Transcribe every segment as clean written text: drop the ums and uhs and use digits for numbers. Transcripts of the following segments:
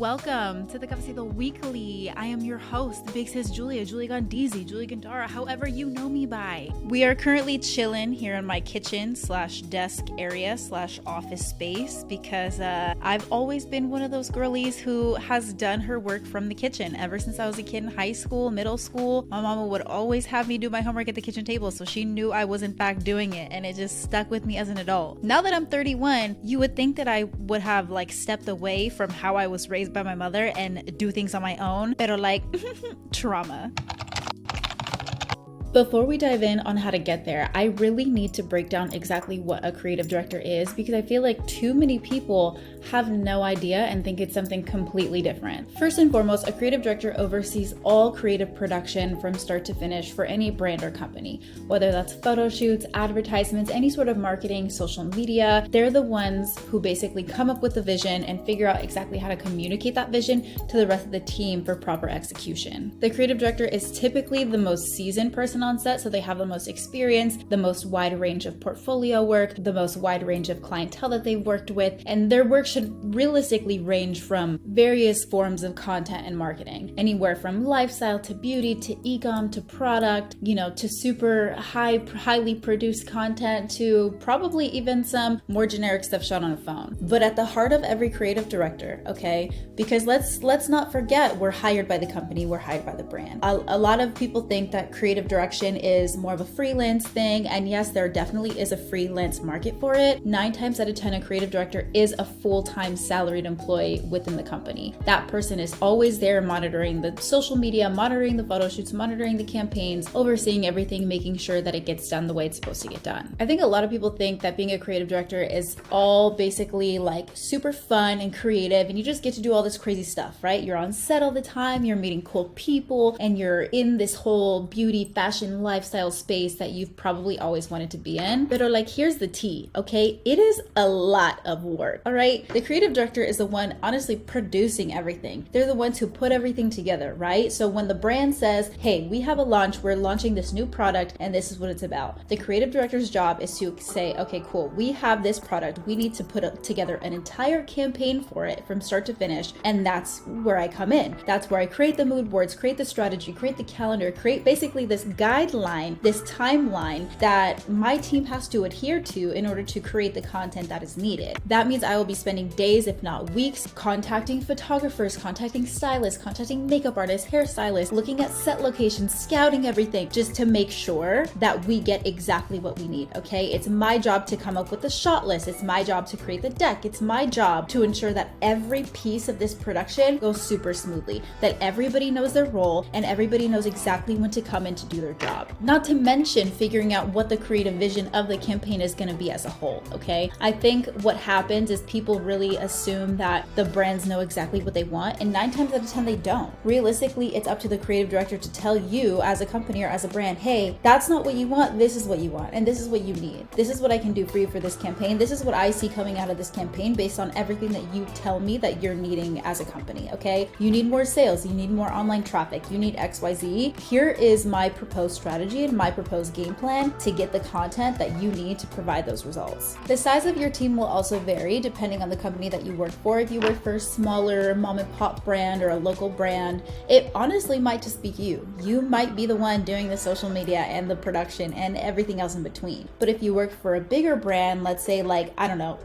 Welcome to the CAFECITO Weekly. I am your host, Big Sis Julia Gondizi, Julia Gandara, however you know me by. We are currently chilling here in my kitchen / desk area / office space because I've always been one of those girlies who has done her work from the kitchen. Ever since I was a kid in high school, middle school, my mama would always have me do my homework at the kitchen table, so she knew I was in fact doing it, and it just stuck with me as an adult. Now that I'm 31, you would think that I would have stepped away from how I was raised by my mother and do things on my own, pero trauma. Before we dive in on how to get there, I really need to break down exactly what a creative director is, because I feel like too many people have no idea and think it's something completely different. First and foremost, a creative director oversees all creative production from start to finish for any brand or company, whether that's photo shoots, advertisements, any sort of marketing, social media. They're the ones who basically come up with the vision and figure out exactly how to communicate that vision to the rest of the team for proper execution. The creative director is typically the most seasoned person on set, so they have the most experience, the most wide range of portfolio work, the most wide range of clientele that they've worked with, and their work should realistically range from various forms of content and marketing, anywhere from lifestyle to beauty to e-com to product, to super highly produced content to probably even some more generic stuff shot on a phone. But at the heart of every creative director, okay, because let's not forget, we're hired by the company, we're hired by the brand. A lot of people think that creative direction is more of a freelance thing, and yes, there definitely is a freelance market for it. 9 times out of 10, a creative director is a full-time salaried employee within the company. That person is always there monitoring the social media, monitoring the photo shoots, monitoring the campaigns, overseeing everything, making sure that it gets done the way it's supposed to get done. I think a lot of people think that being a creative director is all basically super fun and creative, and you just get to do all this crazy stuff, right? You're on set all the time, you're meeting cool people, and you're in this whole beauty, fashion, lifestyle space that you've probably always wanted to be in. But here's the tea, okay? It is a lot of work, all right? The creative director is the one honestly producing everything. They're the ones who put everything together, right? So when the brand says, hey, we have a launch, we're launching this new product, and this is what it's about. The creative director's job is to say, okay, cool, we have this product, we need to put together an entire campaign for it from start to finish, and that's where I come in. That's where I create the mood boards, create the strategy, create the calendar, create basically this guideline, this timeline that my team has to adhere to in order to create the content that is needed. That means I will be spending days, if not weeks, contacting photographers, contacting stylists, contacting makeup artists, hairstylists, looking at set locations, scouting everything, just to make sure that we get exactly what we need, okay? It's my job to come up with the shot list. It's my job to create the deck. It's my job to ensure that every piece of this production goes super smoothly, that everybody knows their role and everybody knows exactly when to come in to do their job. Not to mention figuring out what the creative vision of the campaign is going to be as a whole, okay? I think what happens is people really assume that the brands know exactly what they want, and 9 times out of 10 they don't. Realistically, it's up to the creative director to tell you as a company or as a brand, hey, that's not what you want, this is what you want, and this is what you need. This is what I can do for you for this campaign. This is what I see coming out of this campaign based on everything that you tell me that you're needing as a company, okay? You need more sales, you need more online traffic, you need XYZ. Here is my proposed strategy and my proposed game plan to get the content that you need to provide those results. The size of your team will also vary depending on the company that you work for. If you work for a smaller mom and pop brand or a local brand, it honestly might just be you. You might be the one doing the social media and the production and everything else in between. But if you work for a bigger brand, let's say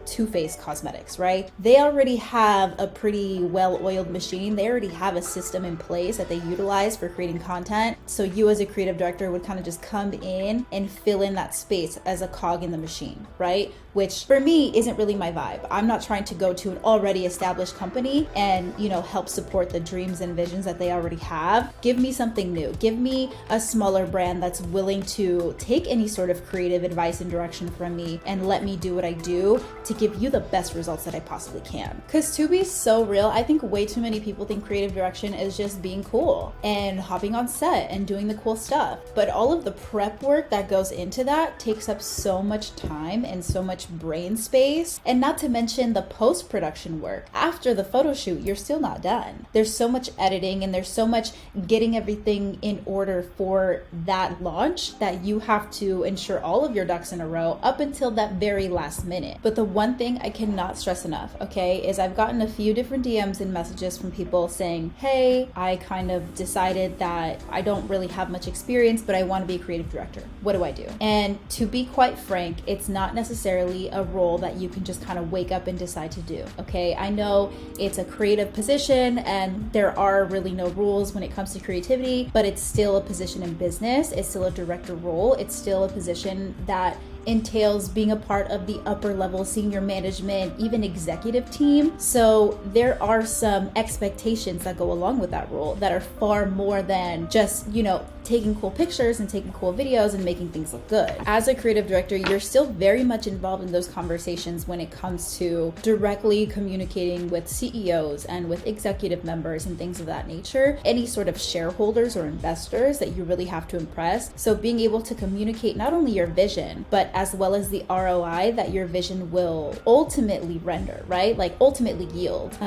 Too Faced Cosmetics, right? They already have a pretty well-oiled machine. They already have a system in place that they utilize for creating content. So you as a creative director would kind of just come in and fill in that space as a cog in the machine, right? Which for me isn't really my vibe. I'm not trying to go to an already established company and, help support the dreams and visions that they already have. Give me something new. Give me a smaller brand that's willing to take any sort of creative advice and direction from me and let me do what I do to give you the best results that I possibly can. Because to be so real, I think way too many people think creative direction is just being cool and hopping on set and doing the cool stuff. stuff. But all of the prep work that goes into that takes up so much time and so much brain space. And not to mention the post-production work. After the photo shoot, you're still not done. There's so much editing and there's so much getting everything in order for that launch that you have to ensure all of your ducks in a row up until that very last minute. But the one thing I cannot stress enough, okay, is I've gotten a few different DMs and messages from people saying, hey, I kind of decided that I don't really have much experience, but I want to be a creative director. What do I do? And to be quite frank, it's not necessarily a role that you can just kind of wake up and decide to do, okay? I know it's a creative position and there are really no rules when it comes to creativity, but it's still a position in business. It's still a director role. It's still a position that entails being a part of the upper level senior management, even executive team. So there are some expectations that go along with that role that are far more than just, you know, taking cool pictures and taking cool videos and making things look good. As a creative director, you're still very much involved in those conversations when it comes to directly communicating with CEOs and with executive members and things of that nature, any sort of shareholders or investors that you really have to impress. So being able to communicate not only your vision, but as well as the ROI that your vision will ultimately render, right? Like ultimately yield.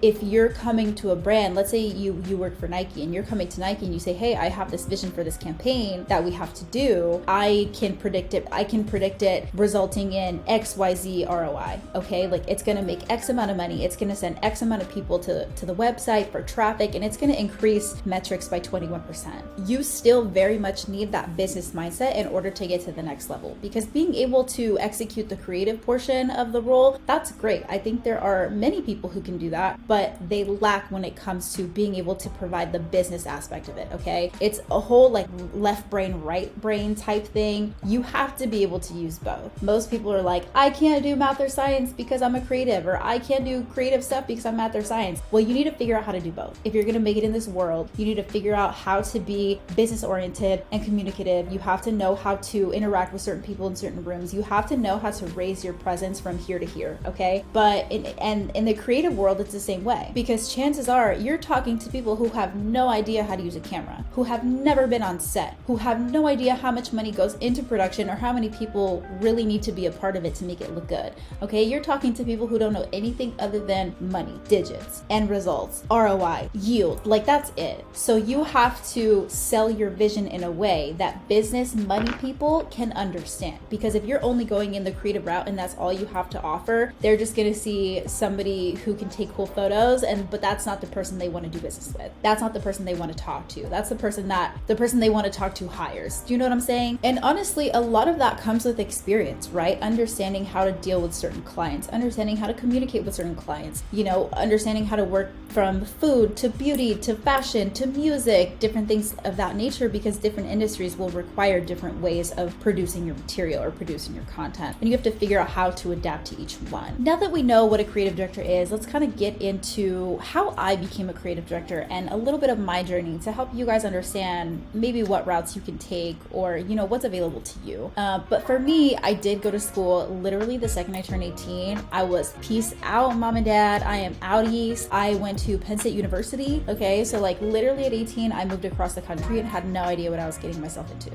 If you're coming to a brand, let's say you work for Nike and you're coming to Nike and you say, hey, I have this vision for this campaign that we have to do. I can predict it resulting in XYZ ROI, okay? Like it's gonna make X amount of money. It's gonna send X amount of people to the website for traffic, and it's gonna increase metrics by 21%. You still very much need that business mindset in order to get to the next level, because being able to execute the creative portion of the role, that's great. I think there are many people who can do that, but they lack when it comes to being able to provide the business aspect of it, okay? It's a whole like left brain, right brain type thing. You have to be able to use both. Most people are like, I can't do math or science because I'm a creative, or I can't do creative stuff because I'm math or science. Well, you need to figure out how to do both. If you're gonna make it in this world, you need to figure out how to be business oriented and communicative. You have to know how to interact with certain people in certain rooms. You have to know how to raise your presence from here to here, okay? But in the creative world, it's the same way, because chances are you're talking to people who have no idea how to use a camera, who have never been on set, who have no idea how much money goes into production or how many people really need to be a part of it to make it look good, okay? You're talking to people who don't know anything other than money, digits, end results, ROI, yield, like that's it. So you have to sell your vision in a way that business money people can understand, because if you're only going in the creative route and that's all you have to offer, they're just gonna see somebody who can take cool photos, but that's not the person they want to do business with. That's not the person they want to talk to. That's the person they want to talk to hires. Do you know what I'm saying? And honestly, a lot of that comes with experience, right? Understanding how to deal with certain clients, understanding how to communicate with certain clients, you know, understanding how to work from food to beauty to fashion to music, different things of that nature, because different industries will require different ways of producing your material or producing your content, and you have to figure out how to adapt to each one. Now that we know what a creative director is, let's kind of get into how I became a creative director and a little bit of my journey to help you guys understand maybe what routes you can take, or you know what's available to you. But for me, I did go to school literally the second I turned 18. I was peace out, mom and dad, I am outies. I went to Penn State University, okay? So like literally at 18, I moved across the country and had no idea what I was getting myself into.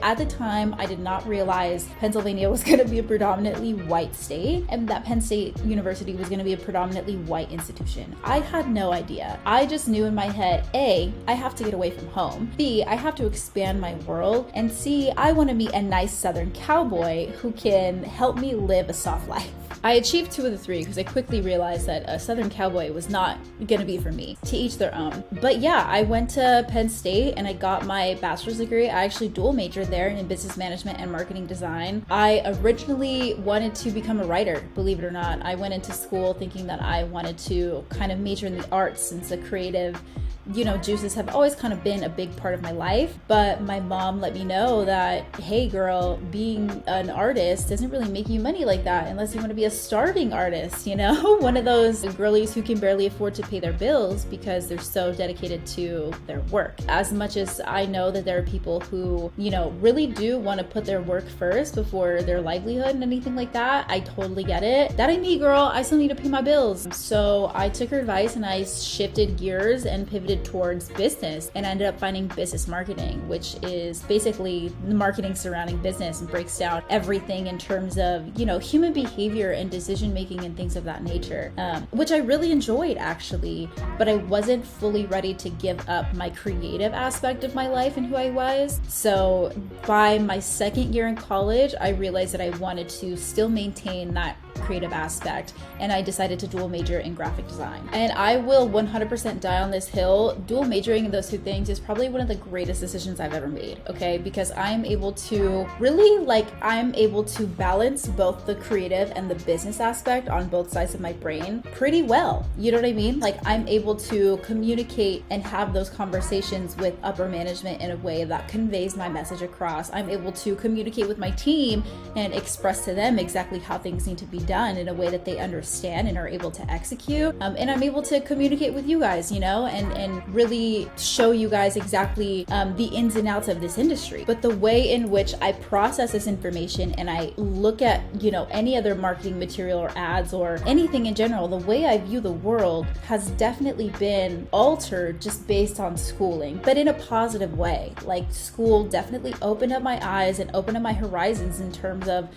At the time, I did not realize Pennsylvania was gonna be a predominantly white state and that Penn State University was gonna be a predominantly white institution. I had no idea. I just knew in my head, A, I have to get away from home. B, I have to expand my world. And C, I wanna meet a nice Southern cowboy who can help me live a soft life. I achieved 2 of the 3 because I quickly realized that a Southern cowboy was not gonna be for me. To each their own. But yeah, I went to Penn State and I got my bachelor's degree. I actually dual majored there in business management and marketing design. I originally wanted to become a writer, believe it or not. I went into school thinking that I wanted to kind of major in the arts, since the creative, you know, juices have always kind of been a big part of my life. But my mom let me know that, hey girl, being an artist doesn't really make you money like that unless you want to be a starving artist, you know? One of those girlies who can barely afford to pay their bills because they're so dedicated to their work. As much as I know that there are people who, you know, really do want to put their work first before their livelihood and anything like that, I totally get it. That ain't me, girl. I still need to pay my bills. So I took her advice and I shifted gears and pivoted pivoted towards business and I ended up finding business marketing, which is basically the marketing surrounding business and breaks down everything in terms of, you know, human behavior and decision making and things of that nature, which I really enjoyed actually, but I wasn't fully ready to give up my creative aspect of my life and who I was. So by my second year in college, I realized that I wanted to still maintain that creative aspect, and I decided to dual major in graphic design. And I will 100% die on this hill. Dual majoring in those two things is probably one of the greatest decisions I've ever made, okay? Because I'm able to I'm able to balance both the creative and the business aspect on both sides of my brain pretty well. You know what I mean? Like, I'm able to communicate and have those conversations with upper management in a way that conveys my message across. I'm able to communicate with my team and express to them exactly how things need to be done in a way that they understand and are able to execute. And I'm able to communicate with you guys, you know, and really show you guys exactly the ins and outs of this industry. But the way in which I process this information and I look at, you know, any other marketing material or ads or anything in general, the way I view the world has definitely been altered just based on schooling, but in a positive way. Like, school definitely opened up my eyes and opened up my horizons in terms of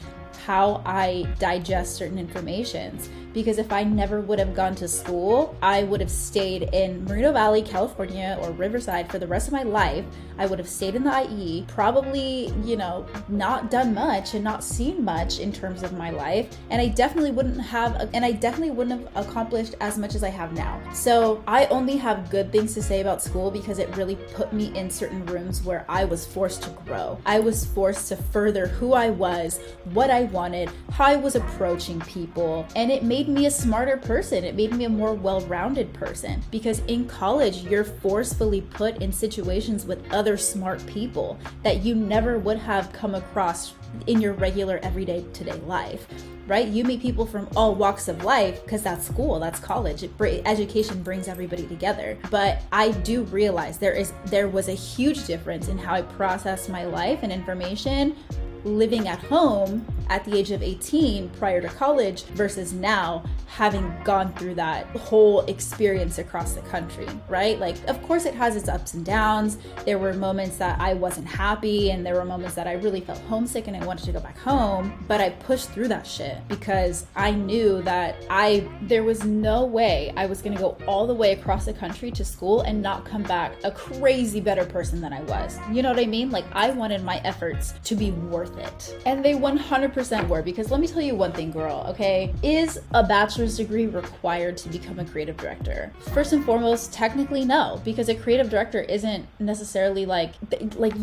how I digest certain informations. Because if I never would have gone to school, I would have stayed in Moreno Valley, California, or Riverside for the rest of my life. I would have stayed in the IE, probably, you know, not done much and not seen much in terms of my life. And I definitely wouldn't have accomplished as much as I have now. So I only have good things to say about school because it really put me in certain rooms where I was forced to grow. I was forced to further who I was, what I wanted, how I was approaching people, and it made me a smarter person. It made me a more well-rounded person, because in college you're forcefully put in situations with other smart people that you never would have come across in your regular everyday today life, right? You meet people from all walks of life because that's school, that's college. Education brings everybody together. But I do realize there was a huge difference in how I processed my life and information living at home at the age of 18 prior to college versus now having gone through that whole experience across the country, right? Like, of course it has its ups and downs. There were moments that I wasn't happy and there were moments that I really felt homesick and I wanted to go back home, but I pushed through that shit because I knew that there was no way I was gonna go all the way across the country to school and not come back a crazy better person than I was. You know what I mean? Like, I wanted my efforts to be worth it. And they 100% were, because let me tell you one thing, girl, okay? Is a bachelor's degree required to become a creative director? First and foremost, technically no, because a creative director isn't necessarily like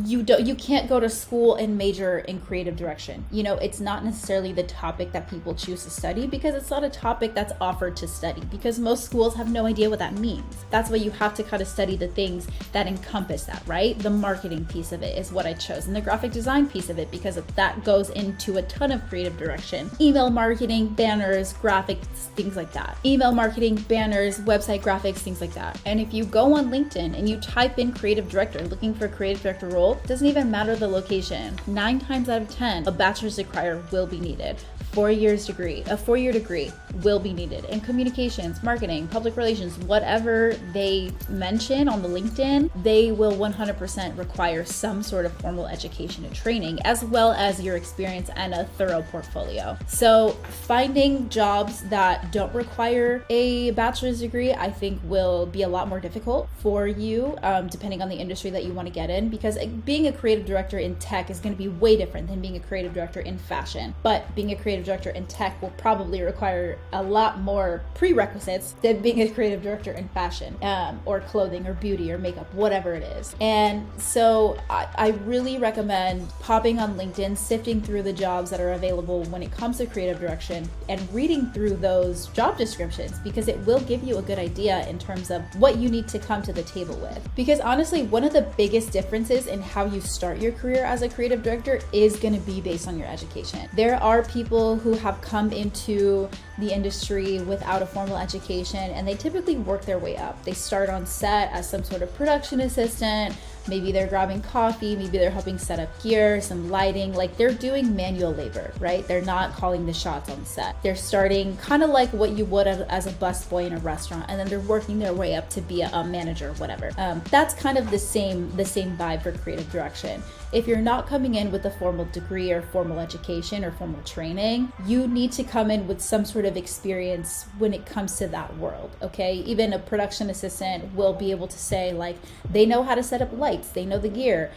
you can't go to school and major in creative direction. You know, it's not necessarily the topic that people choose to study because it's not a topic that's offered to study, because most schools have no idea what that means. That's why you have to kind of study the things that encompass that, right? The marketing piece of it is what I chose, and the graphic design piece of it, because that goes into a ton of creative direction. Email marketing, banners, graphics, things like that. Email marketing, banners, website graphics, things like that. And if you go on LinkedIn and you type in creative director, looking for a creative director role, doesn't even matter the location. 9 times out of 10, a bachelor's degree will be needed. A 4-year degree will be needed in communications, marketing, public relations, whatever they mention on the LinkedIn, they will 100% require some sort of formal education and training, as well as your experience and a thorough portfolio. So finding jobs that don't require a bachelor's degree, I think will be a lot more difficult for you, depending on the industry that you want to get in, because being a creative director in tech is going to be way different than being a creative director in fashion. But being a creative director in tech will probably require a lot more prerequisites than being a creative director in fashion, or clothing or beauty or makeup, whatever it is. And so I really recommend popping on LinkedIn, sifting through the jobs that are available when it comes to creative direction and reading through those job descriptions, because it will give you a good idea in terms of what you need to come to the table with. Because honestly, one of the biggest differences in how you start your career as a creative director is going to be based on your education. There are people who have come into the industry without a formal education, and they typically work their way up. They start on set as some sort of production assistant, maybe they're grabbing coffee, maybe they're helping set up gear, some lighting, like they're doing manual labor, right? They're not calling the shots on set. They're starting kind of like what you would as a busboy in a restaurant, and then they're working their way up to be a manager or whatever. That's kind of the same vibe for creative direction. If you're not coming in with a formal degree or formal education or formal training, you need to come in with some sort of experience when it comes to that world, okay? Even a production assistant will be able to say, like, they know how to set up lights, they know the gear.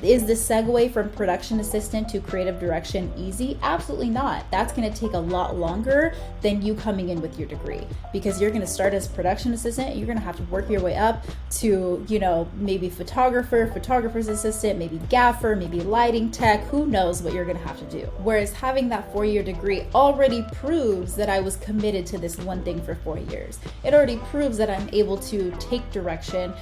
Is the segue from production assistant to creative direction easy? Absolutely not. That's gonna take a lot longer than you coming in with your degree, because you're gonna start as production assistant, you're gonna have to work your way up to, you know, maybe photographer's assistant, maybe gaffer, maybe lighting tech, who knows what you're gonna have to do. Whereas having that 4-year degree already proves that I was committed to this one thing for 4 years. It already proves that I'm able to take direction,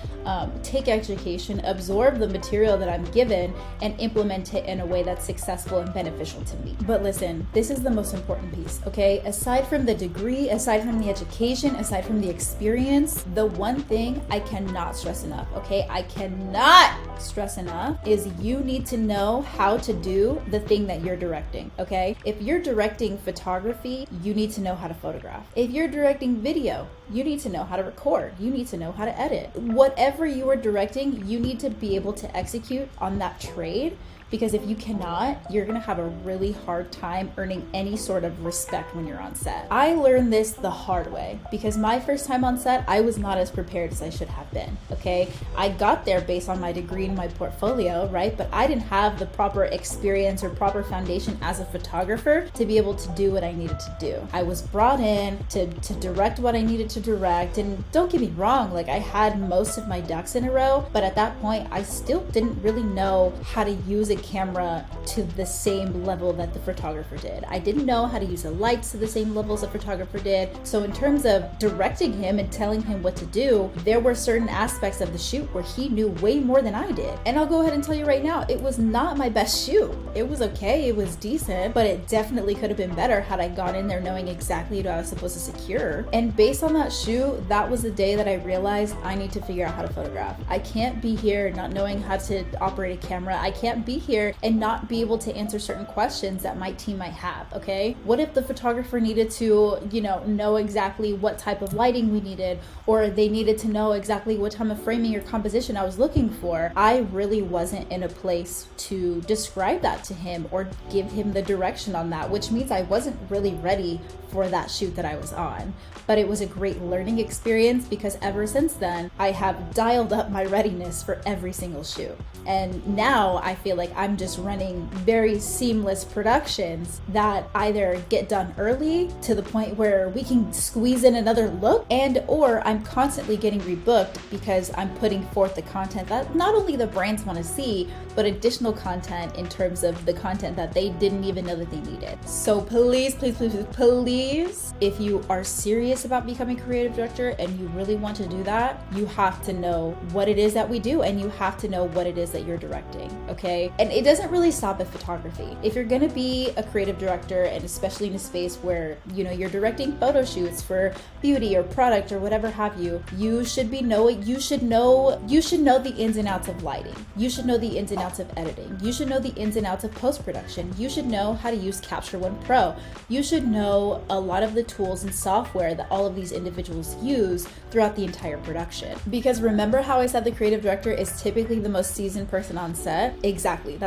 take education, absorb the material that I'm given, and implement it in a way that's successful and beneficial to me. But listen, this is the most important piece, okay? Aside from the degree, aside from the education, aside from the experience, the one thing I cannot stress enough, okay? I cannot stress enough is you need to know how to do the thing that you're directing, okay? If you're directing photography, you need to know how to photograph. If you're directing video, you need to know how to record. You need to know how to edit. Whatever you are directing, you need to be able to execute on that trade, because if you cannot, you're gonna have a really hard time earning any sort of respect when you're on set. I learned this the hard way, because my first time on set, I was not as prepared as I should have been, okay? I got there based on my degree and my portfolio, right? But I didn't have the proper experience or proper foundation as a photographer to be able to do what I needed to do. I was brought in to direct what I needed to direct, and don't get me wrong, like I had most of my ducks in a row, but at that point, I still didn't really know how to use a camera to the same level that the photographer did. I didn't know how to use the lights to the same levels the photographer did. So in terms of directing him and telling him what to do, there were certain aspects of the shoot where he knew way more than I did. And I'll go ahead and tell you right now, it was not my best shoot. It was okay, it was decent, but it definitely could have been better had I gone in there knowing exactly what I was supposed to secure. And based on that shoot, that was the day that I realized I need to figure out how to photograph. I can't be here not knowing how to operate a camera. I can't be here and not be able to answer certain questions that my team might have, okay? What if the photographer needed to, you know exactly what type of lighting we needed, or they needed to know exactly what type of framing or composition I was looking for? I really wasn't in a place to describe that to him or give him the direction on that, which means I wasn't really ready for that shoot that I was on. But it was a great learning experience, because ever since then, I have dialed up my readiness for every single shoot. And now I feel like I'm just running very seamless productions that either get done early to the point where we can squeeze in another look, and or I'm constantly getting rebooked because I'm putting forth the content that not only the brands want to see, but additional content in terms of the content that they didn't even know that they needed. So please, please, please, please, if you are serious about becoming a creative director and you really want to do that, you have to know what it is that we do, and you have to know what it is that you're directing, okay? And it doesn't really stop at photography. If you're gonna be a creative director, and especially in a space where, you know, you're directing photo shoots for beauty or product or whatever have you, you should know the ins and outs of lighting. You should know the ins and outs of editing. You should know the ins and outs of post-production. You should know how to use Capture One Pro. You should know a lot of the tools and software that all of these individuals use throughout the entire production. Because remember how I said the creative director is typically the most seasoned person on set? Exactly.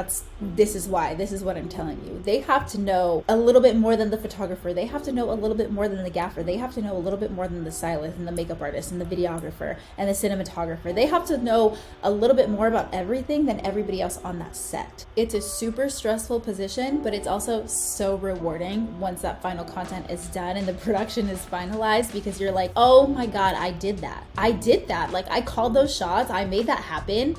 This is what I'm telling you. They have to know a little bit more than the photographer. They have to know a little bit more than the gaffer. They have to know a little bit more than the stylist and the makeup artist and the videographer and the cinematographer. They have to know a little bit more about everything than everybody else on that set. It's a super stressful position, but it's also so rewarding once that final content is done and the production is finalized, because you're like, oh my God, I did that. Like, I called those shots. I made that happen.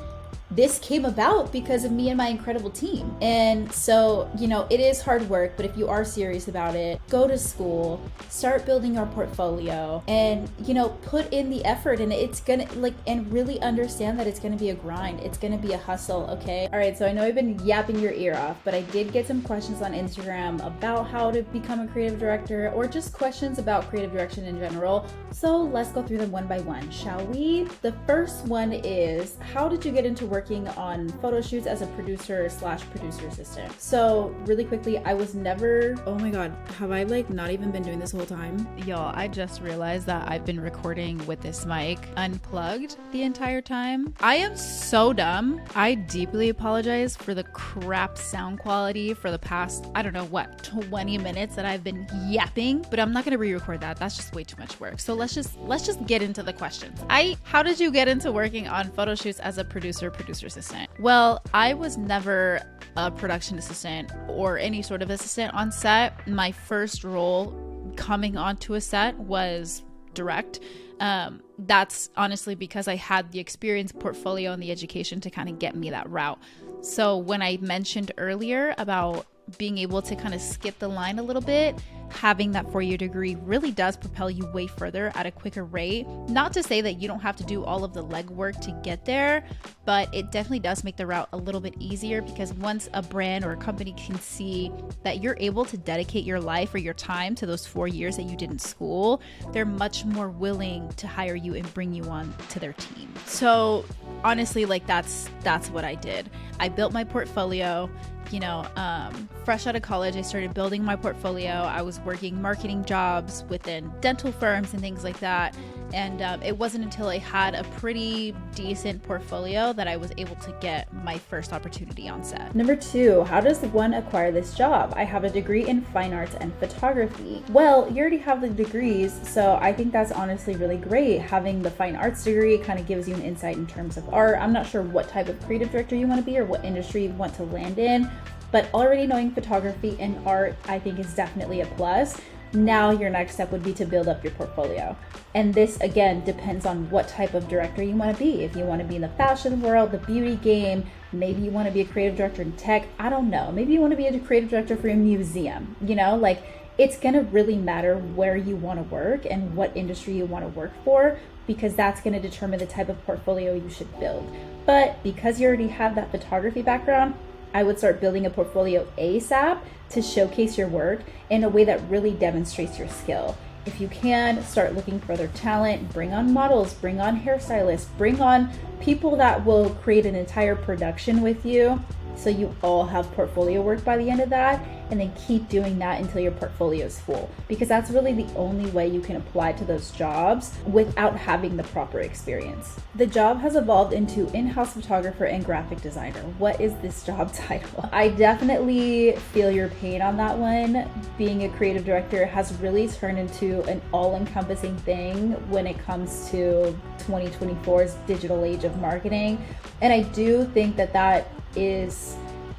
this came about because of me and my incredible team. And so, you know, it is hard work, but if you are serious about it, go to school, start building your portfolio, and, you know, put in the effort. And it's gonna and really understand that it's gonna be a grind. It's gonna be a hustle, okay? All right, so I know I've been yapping your ear off, but I did get some questions on Instagram about how to become a creative director, or just questions about creative direction in general. So let's go through them one by one, shall we? The first one is, how did you get into working on photo shoots as a producer / producer assistant? So really quickly, I was never, oh my God, have I not even been doing this whole time? Y'all, I just realized that I've been recording with this mic unplugged the entire time. I am so dumb. I deeply apologize for the crap sound quality for the past, I don't know what, 20 minutes that I've been yapping, but I'm not gonna re-record that. That's just way too much work. So let's just get into the questions. How did you get into working on photo shoots as a producer assistant? Well, I was never a production assistant or any sort of assistant on set. My first role coming onto a set was direct. That's honestly because I had the experience, portfolio, and the education to kind of get me that route. So when I mentioned earlier about being able to kind of skip the line a little bit, having that 4-year degree really does propel you way further at a quicker rate. Not to say that you don't have to do all of the legwork to get there, but it definitely does make the route a little bit easier, because once a brand or a company can see that you're able to dedicate your life or your time to those 4 years that you did in school, they're much more willing to hire you and bring you on to their team. So honestly, that's what I did. I built my portfolio. You know, fresh out of college, I started building my portfolio. I was working marketing jobs within dental firms and things like that. And it wasn't until I had a pretty decent portfolio that I was able to get my first opportunity on set. Number 2, how does one acquire this job? I have a degree in fine arts and photography. Well, you already have the degrees, so I think that's honestly really great. Having the fine arts degree kind of gives you an insight in terms of art. I'm not sure what type of creative director you want to be or what industry you want to land in, but already knowing photography and art, I think, is definitely a plus. Now your next step would be to build up your portfolio. And this, again, depends on what type of director you want to be. If you want to be in the fashion world, the beauty game, maybe you want to be a creative director in tech, I don't know. Maybe you want to be a creative director for a museum, you know, it's going to really matter where you want to work and what industry you want to work for, because that's going to determine the type of portfolio you should build. But because you already have that photography background, I would start building a portfolio ASAP to showcase your work in a way that really demonstrates your skill. If you can, start looking for other talent, bring on models, bring on hairstylists, bring on people that will create an entire production with you, so you all have portfolio work by the end of that, and then keep doing that until your portfolio is full, because that's really the only way you can apply to those jobs without having the proper experience. The job has evolved into in-house photographer and graphic designer. What is this job title? I definitely feel your pain on that one. Being a creative director has really turned into an all-encompassing thing when it comes to 2024's digital age of marketing. And I do think that is,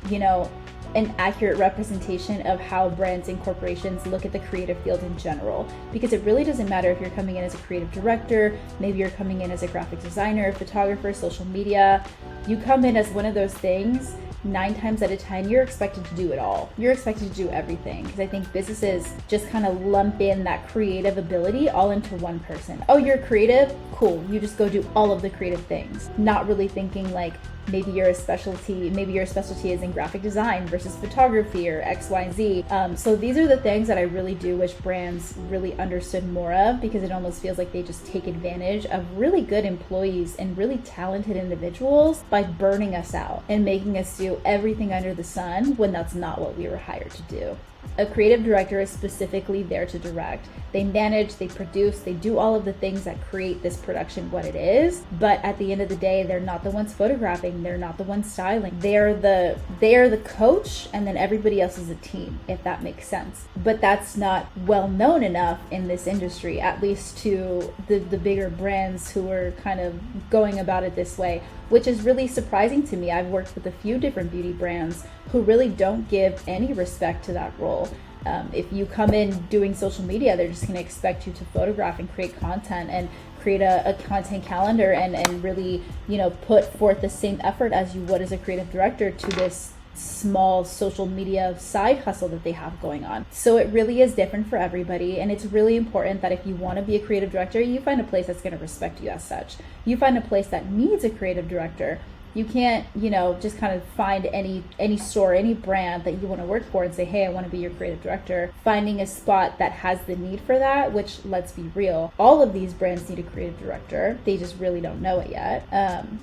you know, an accurate representation of how brands and corporations look at the creative field in general, because it really doesn't matter if you're coming in as a creative director, maybe you're coming in as a graphic designer, photographer, social media. You come in as one of those things, 9 times out of 10, you're expected to do it all. You're expected to do everything, because I think businesses just kind of lump in that creative ability all into one person. Oh, you're creative? Cool. You just go do all of the creative things. Not really thinking maybe your specialty is in graphic design versus photography or X, Y, Z. So these are the things that I really do wish brands really understood more of, because it almost feels like they just take advantage of really good employees and really talented individuals by burning us out and making us do everything under the sun when that's not what we were hired to do. A creative director is specifically there to direct. They manage, they produce, they do all of the things that create this production what it is. But at the end of the day, they're not the ones photographing. They're not the ones styling. They are the coach, and then everybody else is a team, if that makes sense. But that's not well known enough in this industry, at least to the bigger brands who are kind of going about it this way, which is really surprising to me. I've worked with a few different beauty brands who really don't give any respect to that role. If you come in doing social media, they're just going to expect you to photograph and create content. And create a content calendar and really, you know, put forth the same effort as you would as a creative director to this small social media side hustle that they have going on. So it really is different for everybody, and it's really important that if you want to be a creative director, you find a place that's going to respect you as such. You find a place that needs a creative director. You can't, you know, just kind of find any store, any brand that you want to work for and say, hey, I want to be your creative director. Finding a spot that has the need for that, which, let's be real, all of these brands need a creative director. They just really don't know it yet.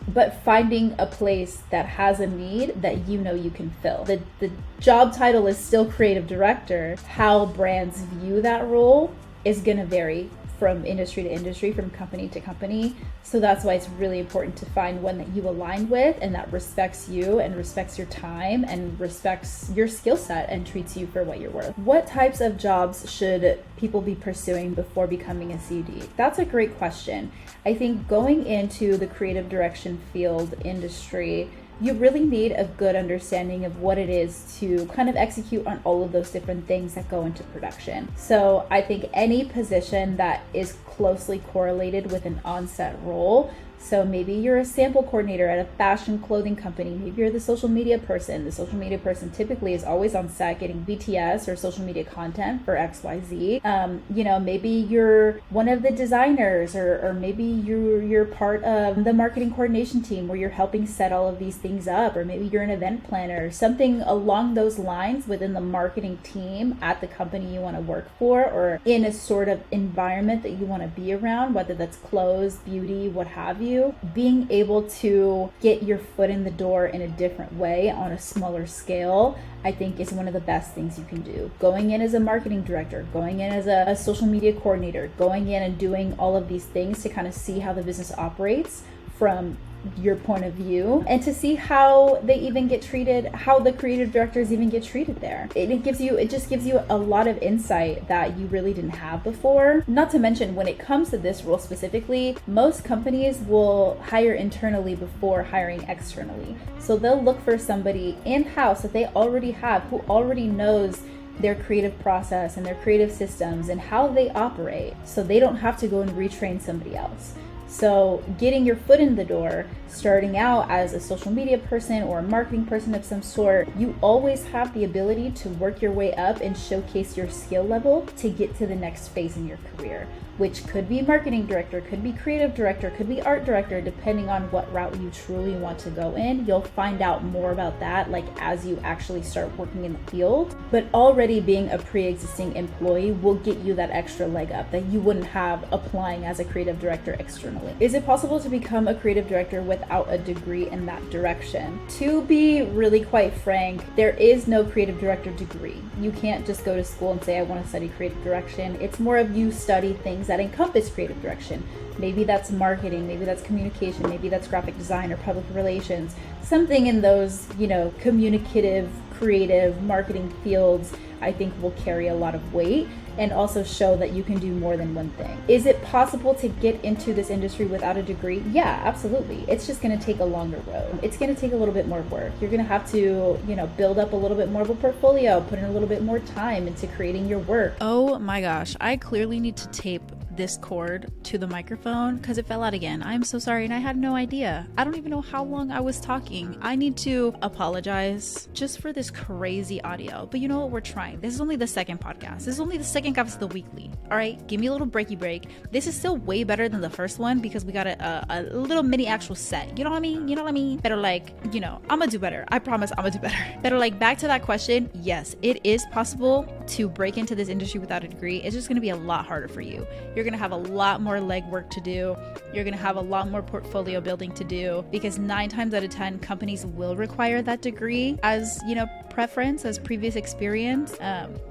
But finding a place that has a need that you know you can fill. The job title is still creative director. How brands view that role is going to vary from industry to industry, from company to company. So that's why it's really important to find one that you align with and that respects you and respects your time and respects your skill set and treats you for what you're worth. What types of jobs should people be pursuing before becoming a CD? That's a great question. I think going into the creative direction field industry, you really need a good understanding of what it is to kind of execute on all of those different things that go into production. So I think any position that is closely correlated with an on-set role, so maybe you're a sample coordinator at a fashion clothing company, maybe you're the social media person. The social media person typically is always on set getting BTS or social media content for XYZ. You know, maybe you're one of the designers, or maybe you're part of the marketing coordination team where you're helping set all of these things up, or maybe you're an event planner, something along those lines within the marketing team at the company you want to work for, or in a sort of environment that you want to be around, whether that's clothes, beauty, what have you. Being able to get your foot in the door in a different way on a smaller scale, I think is one of the best things you can do. Going in as a marketing director, going in as a social media coordinator, going in and doing all of these things to kind of see how the business operates from your point of view, and to see how they even get treated, how the creative directors even get treated there. It just gives you a lot of insight that you really didn't have before. Not to mention, when it comes to this role specifically, most companies will hire internally before hiring externally. So they'll look for somebody in-house that they already have, who already knows their creative process and their creative systems and how they operate, so they don't have to go and retrain somebody else. So getting your foot in the door, starting out as a social media person or a marketing person of some sort, you always have the ability to work your way up and showcase your skill level to get to the next phase in your career, which could be marketing director, could be creative director, could be art director, depending on what route you truly want to go in. You'll find out more about that like as you actually start working in the field. But already being a pre-existing employee will get you that extra leg up that you wouldn't have applying as a creative director externally. Is it possible to become a creative director without a degree in that direction? To be really quite frank, there is no creative director degree. You can't just go to school and say, I want to study creative direction. It's more of you study things that encompass creative direction. Maybe that's marketing, maybe that's communication, maybe that's graphic design or public relations. Something in those, you know, communicative, creative, marketing fields, I think will carry a lot of weight and also show that you can do more than one thing. Is it possible to get into this industry without a degree? Yeah, absolutely. It's just going to take a longer road. It's going to take a little bit more work. You're going to have to, you know, build up a little bit more of a portfolio, put in a little bit more time into creating your work. Oh my gosh, I clearly need to tape this cord to the microphone because it fell out again. I'm so sorry, and I had no idea. I don't even know how long I was talking. I need to apologize just for this crazy audio, but you know what? We're trying. This is only the second podcast. This is only the second CAFECITO weekly. All right, give me a little breaky break. This is still way better than the first one because we got a little mini actual set. You know what I mean? You know what I mean? Better, like, you know, I'm gonna do better. I promise I'm gonna do better. Better, like, back to that question. Yes, it is possible to break into this industry without a degree. It's just gonna be a lot harder for you. You're gonna have a lot more legwork to do. You're gonna have a lot more portfolio building to do because 9 times out of 10 companies will require that degree as, you know, preference, as previous experience,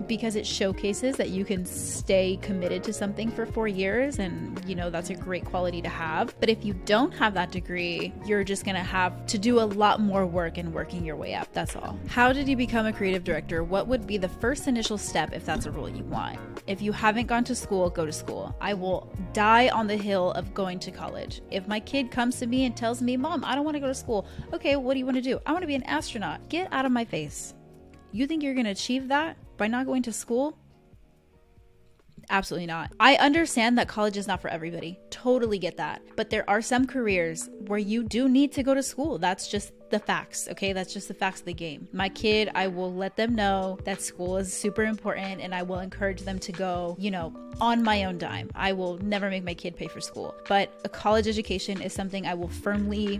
because it showcases that you can stay committed to something for 4 years, and you know that's a great quality to have. But if you don't have that degree, you're just gonna have to do a lot more work in working your way up. That's all. How did you become a creative director? What would be the first initial step if that's a role you want? If you haven't gone to school, go to school. I will die on the hill of going to college. If my kid comes to me and tells me, Mom, I don't want to go to school. Okay, what do you want to do? I want to be an astronaut. Get out of my face. You think you're going to achieve that by not going to school? Absolutely not. I understand that college is not for everybody. Totally get that. But there are some careers where you do need to go to school. That's just the facts, okay? That's just the facts of the game. My kid, I will let them know that school is super important, and I will encourage them to go, you know, on my own dime. I will never make my kid pay for school. But a college education is something I will firmly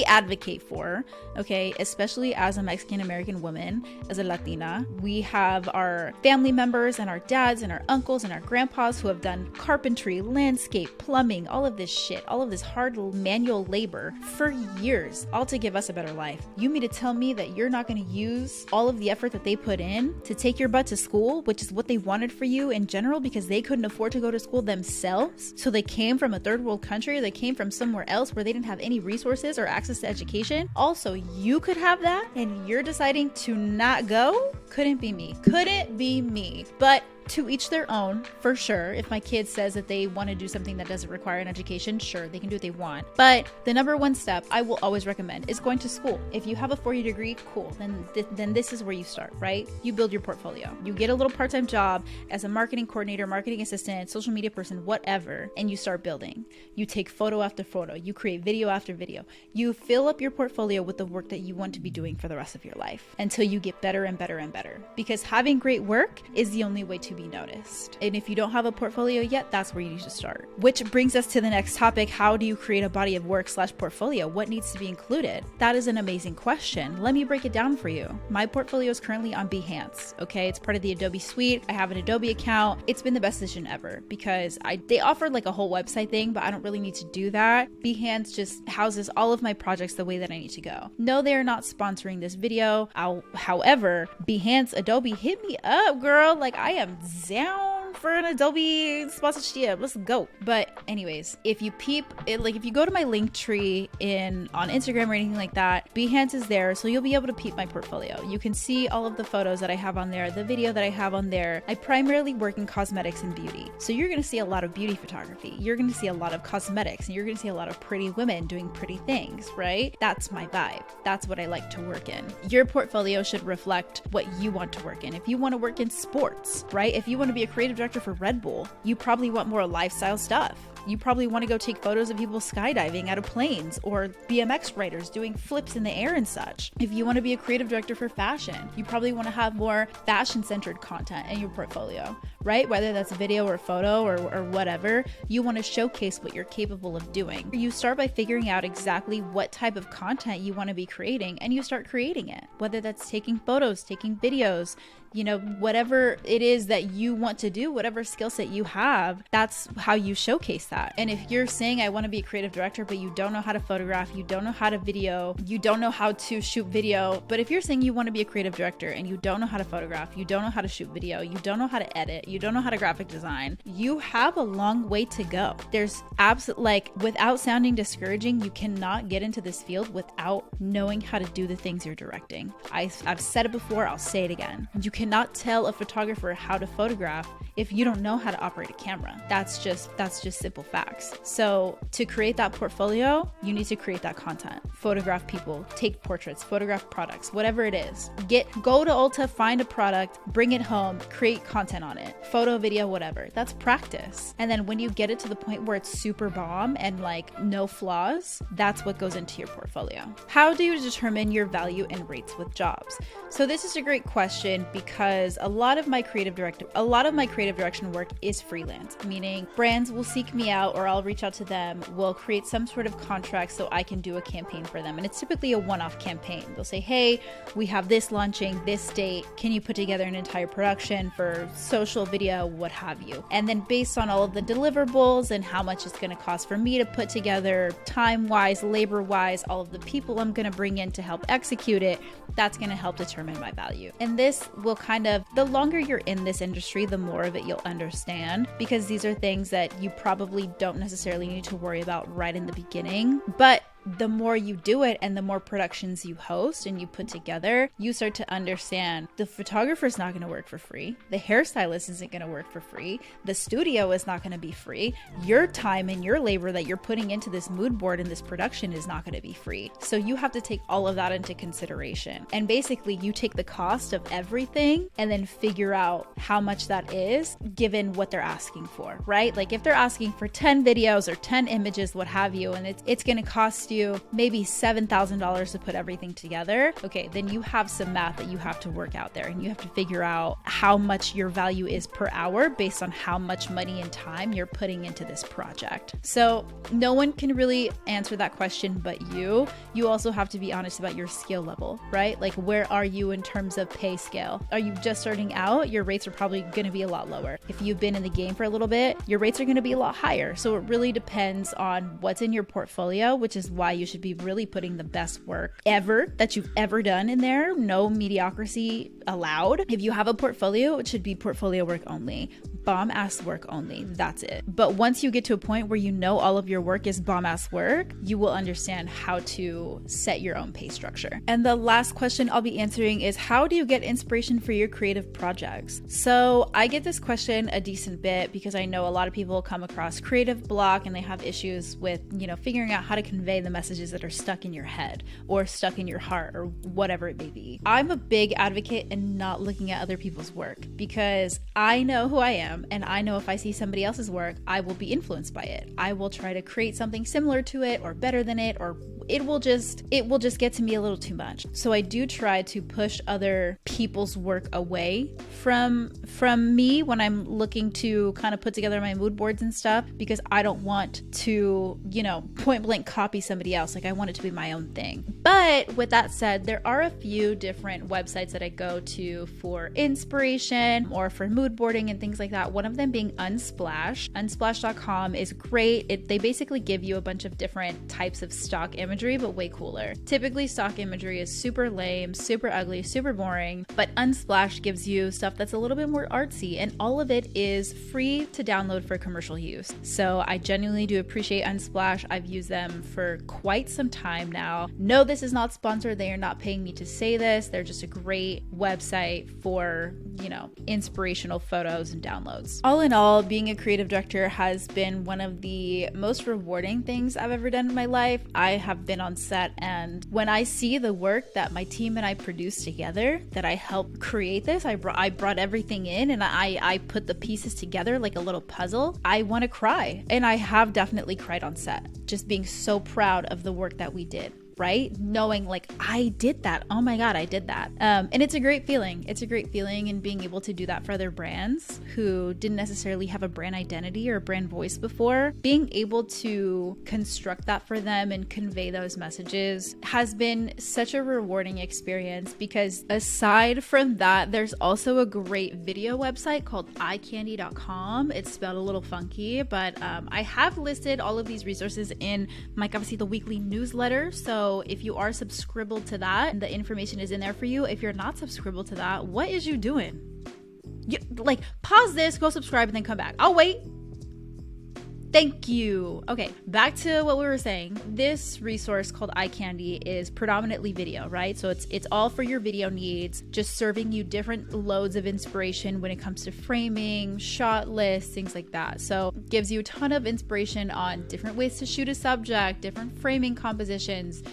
advocate for, okay? Especially as a Mexican American woman, as a Latina. We have our family members and our dads and our uncles and our grandpas who have done carpentry, landscape, plumbing, all of this shit, all of this hard manual labor for years, all to give us a better life. You mean to tell me that you're not going to use all of the effort that they put in to take your butt to school, which is what they wanted for you in general, because they couldn't afford to go to school themselves? So they came from a third world country, they came from somewhere else where they didn't have any resources or access to education. Also, you could have that and you're deciding to not go? Couldn't be me. Couldn't be me. But to each their own, for sure. If my kid says that they want to do something that doesn't require an education, sure, they can do what they want. But the number one step I will always recommend is going to school. If you have a 4-year degree, cool. Then this is where you start, right? You build your portfolio. You get a little part-time job as a marketing coordinator, marketing assistant, social media person, whatever, and you start building. You take photo after photo. You create video after video. You fill up your portfolio with the work that you want to be doing for the rest of your life until you get better and better and better. Because having great work is the only way to be noticed. And if you don't have a portfolio yet, that's where you need to start. Which brings us to the next topic. How do you create a body of work / portfolio? What needs to be included? That is an amazing question. Let me break it down for you. My portfolio is currently on Behance. Okay, it's part of the Adobe suite. I have an Adobe account. It's been the best decision ever because they offered like a whole website thing, but I don't really need to do that. Behance just houses all of my projects the way that I need to go. No, they're not sponsoring this video. However, Behance, Adobe, hit me up, girl. Like, I am down for an Adobe sponsorship. Let's go. But anyways, if you peep it, like if you go to my link tree on Instagram or anything like that, Behance is there, so you'll be able to peep my portfolio. You can see all of the photos that I have on there, the video that I have on there. I primarily work in cosmetics and beauty, so you're going to see a lot of beauty photography. You're going to see a lot of cosmetics, and you're going to see a lot of pretty women doing pretty things, right? That's my vibe. That's what I like to work in. Your portfolio should reflect what you want to work in. If you want to work in sports, right? If you want to be a creative director for Red Bull, you probably want more lifestyle stuff. You probably want to go take photos of people skydiving out of planes or BMX riders doing flips in the air and such. If you want to be a creative director for fashion, you probably want to have more fashion-centered content in your portfolio, right? Whether that's video or photo or whatever, you want to showcase what you're capable of doing. You start by figuring out exactly what type of content you want to be creating, and you start creating it. Whether that's taking photos, taking videos, you know, whatever it is that you want to do, whatever skill set you have, that's how you showcase that. And if you're saying I want to be a creative director, but you don't know how to photograph, you don't know how to video, you don't know how to shoot video, but if you're saying you want to be a creative director and you don't know how to photograph, you don't know how to shoot video, you don't know how to edit, you don't know how to graphic design, you have a long way to go. There's without sounding discouraging, you cannot get into this field without knowing how to do the things you're directing. I've said it before, I'll say it again. You cannot tell a photographer how to photograph if you don't know how to operate a camera. That's just simple facts. So to create that portfolio, you need to create that content. Photograph people, take portraits, photograph products, whatever it is. Go to Ulta, find a product, bring it home, create content on it. Photo, video, whatever. That's practice. And then when you get it to the point where it's super bomb and like no flaws, that's what goes into your portfolio. How do you determine your value and rates with jobs? So this is a great question because a lot of my creative direction work is freelance, meaning brands will seek me out or I'll reach out to them, we'll create some sort of contract so I can do a campaign for them. And it's typically a one-off campaign. They'll say, hey, we have this launching this date. Can you put together an entire production for social, video, what have you? And then based on all of the deliverables and how much it's going to cost for me to put together time-wise, labor-wise, all of the people I'm going to bring in to help execute it, that's going to help determine my value. And this will the longer you're in this industry, the more of it you'll understand, because these are things that you probably don't necessarily need to worry about right in the beginning. But the more you do it and the more productions you host and you put together, you start to understand the photographer is not going to work for free. The hairstylist isn't going to work for free. The studio is not going to be free. Your time and your labor that you're putting into this mood board and this production is not going to be free. So you have to take all of that into consideration. And basically you take the cost of everything and then figure out how much that is given what they're asking for, right? Like if they're asking for 10 videos or 10 images, what have you, and it's going to cost you maybe $7,000 to put everything together, okay, then you have some math that you have to work out there, and you have to figure out how much your value is per hour based on how much money and time you're putting into this project. So no one can really answer that question but you. You also have to be honest about your skill level, right? Like where are you in terms of pay scale? Are you just starting out? Your rates are probably going to be a lot lower. If you've been in the game for a little bit, your rates are going to be a lot higher. So it really depends on what's in your portfolio, which is why you should be really putting the best work ever that you've ever done in there. No mediocrity allowed. If you have a portfolio, it should be portfolio work only. Bomb ass work only. That's it. But once you get to a point where you know all of your work is bomb ass work, you will understand how to set your own pay structure. And the last question I'll be answering is, how do you get inspiration for your creative projects? So I get this question a decent bit because I know a lot of people come across creative block and they have issues with, figuring out how to convey the messages that are stuck in your head or stuck in your heart or whatever it may be. I'm a big advocate in not looking at other people's work because I know who I am, and I know if I see somebody else's work, I will be influenced by it. I will try to create something similar to it or better than it, or it will just get to me a little too much. So I do try to push other people's work away from me when I'm looking to kind of put together my mood boards and stuff, because I don't want to, point blank copy somebody else. Like I want it to be my own thing. But with that said, there are a few different websites that I go to for inspiration or for mood boarding and things like that. One of them being Unsplash. Unsplash.com is great. They basically give you a bunch of different types of stock imagery, but way cooler. Typically stock imagery is super lame, super ugly, super boring, but Unsplash gives you stuff that's a little bit more artsy, and all of it is free to download for commercial use. So I genuinely do appreciate Unsplash. I've used them for quite some time now. No, this is not sponsored. They are not paying me to say this. They're just a great website for, inspirational photos and downloads. All in all, being a creative director has been one of the most rewarding things I've ever done in my life. I have been on set, and when I see the work that my team and I produced together, that I helped create this, I brought everything in and I put the pieces together like a little puzzle, I want to cry. And I have definitely cried on set, just being so proud of the work that we did. Right? Knowing like I did that. Oh my God, I did that. And it's a great feeling. It's a great feeling, and being able to do that for other brands who didn't necessarily have a brand identity or a brand voice before, being able to construct that for them and convey those messages has been such a rewarding experience. Because aside from that, there's also a great video website called iCandy.com. It's spelled a little funky, but I have listed all of these resources in my CAFECITO weekly newsletter. So if you are subscribed to that, the information is in there for you. If you're not subscribed to that, what is you doing? Pause this, go subscribe, and then come back. I'll wait. Thank you. Okay, back to what we were saying. This resource called iCandy is predominantly video, right? So it's all for your video needs, just serving you different loads of inspiration when it comes to framing, shot lists, things like that. So it gives you a ton of inspiration on different ways to shoot a subject, different framing compositions,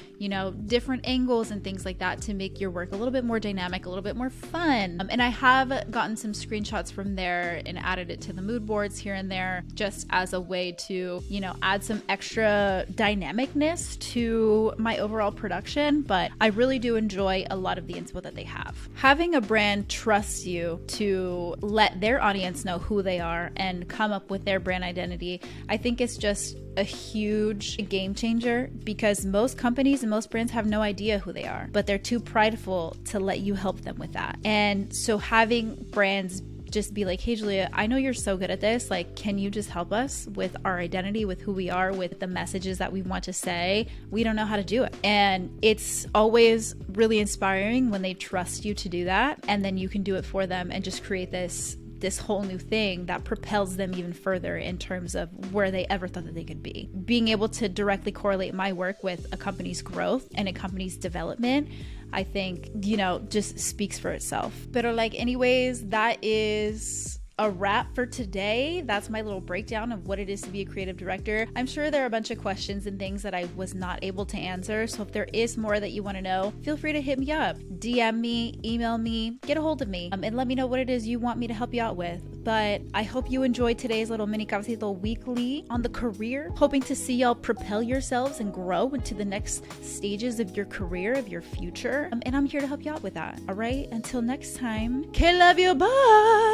different angles and things like that to make your work a little bit more dynamic, a little bit more fun. And I have gotten some screenshots from there and added it to the mood boards here and there, just as a way to, add some extra dynamicness to my overall production. But I really do enjoy a lot of the inspo that they have. Having a brand trust you to let their audience know who they are and come up with their brand identity, I think it's just a huge game changer, because most companies and most brands have no idea who they are, but they're too prideful to let you help them with that. And so having brands just be like, hey Julia, I know you're so good at this, like, can you just help us with our identity, with who we are, with the messages that we want to say? We don't know how to do it. And it's always really inspiring when they trust you to do that, and then you can do it for them and just create this this whole new thing that propels them even further in terms of where they ever thought that they could be. Being able to directly correlate my work with a company's growth and a company's development, I think, you know, just speaks for itself. But like, anyways, that is a wrap for today. That's my little breakdown of what it is to be a creative director. I'm sure there are a bunch of questions and things that I was not able to answer. So if there is more that you want to know, feel free to hit me up, DM me, email me, get a hold of me, and let me know what it is you want me to help you out with. But I hope you enjoyed today's little mini CAFECITO weekly on the career. Hoping to see y'all propel yourselves and grow into the next stages of your career, of your future. And I'm here to help you out with that. All right. Until next time. K love you. Bye.